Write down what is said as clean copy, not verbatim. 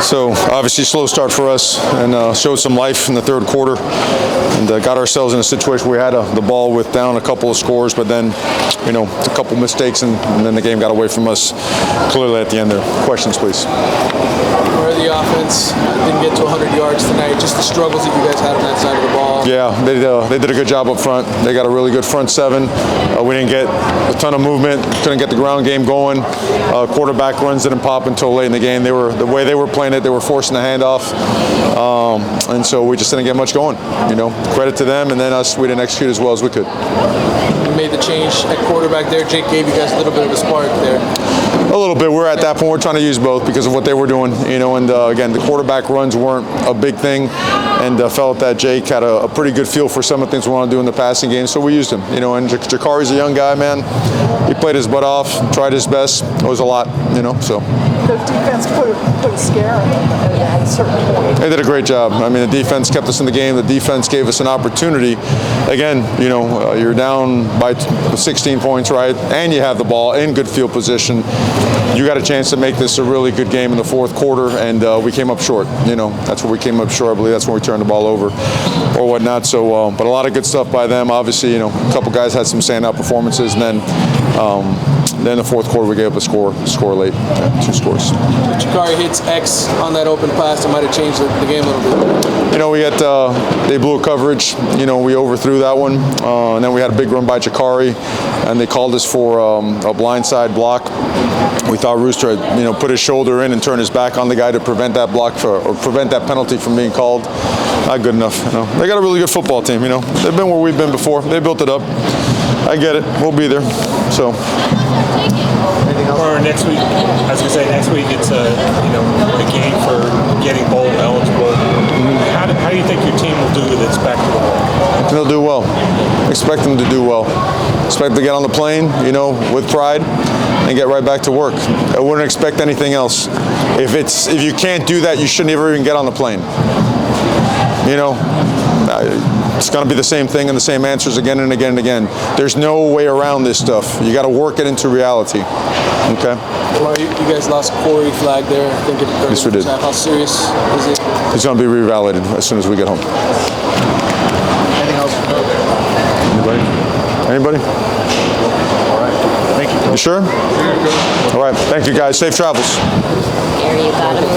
So obviously slow start for us, and showed some life in the third quarter, and got ourselves in a situation where we had the ball with down a couple of scores, but then, a couple mistakes, and then the game got away from us clearly at the end there. Questions, please. Where the offense didn't get to 100 yards tonight, just the struggles that you guys had on that side of the ball. Yeah, they did a good job up front. They got a really good front seven. We didn't get a ton of movement, couldn't get the ground game going. Quarterback runs didn't pop until late in the game. The way they were playing it, they were forcing the handoff, and so we just didn't get much going. Credit to them, and then us, we didn't execute as well as we could. You made the change at quarterback there. Jake gave you guys a little bit of a spark there. A little bit. We're at that point. We're trying to use both because of what they were doing, and again, the quarterback runs weren't a big thing, and felt that Jake had a pretty good feel for some of the things we want to do in the passing game, so we used him. And Jakari's a young guy, man. He played his butt off, tried his best. It was a lot, so. The defense put a scare in them at a certain point. They did a great job. I mean, the defense kept us in the game. The defense gave us an opportunity. Again, you're down by 16 points, right? And you have the ball in good field position. You got a chance to make this a really good game in the fourth quarter, and we came up short. That's where we came up short. I believe that's when we turned the ball over or whatnot. So, but a lot of good stuff by them. Obviously, a couple guys had some standout performances, and then the fourth quarter we gave up a score late, 2 scores. Jakari hits X on that open pass. It might have changed the game a little bit. They blew a coverage. We overthrew that one, and then we had a big run by Jakari, and they called us for a blindside block. We thought Rooster had, put his shoulder in and turn his back on the guy to prevent that block or prevent that penalty from being called. Not good enough. They got a really good football team. They've been where we've been before. They built it up. I get it. We'll be there. So. For next week, I was going to say next week it's a game for getting bowl eligible. How do you think your team will do with its back to the bowl? They'll do well. Expect them to do well. Expect to get on the plane, with pride, and get right back to work. I wouldn't expect anything else. If you can't do that, you shouldn't even get on the plane. It's going to be the same thing and the same answers again and again and again. There's no way around this stuff. You got to work it into reality. Okay? Well, you guys lost Corey Flag there. I think yes, we did. How serious is it? He's going to be revalidated as soon as we get home. Anything else? Anybody? All right. Thank you. You sure? All right. Thank you, guys. Safe travels. Gary, you got him.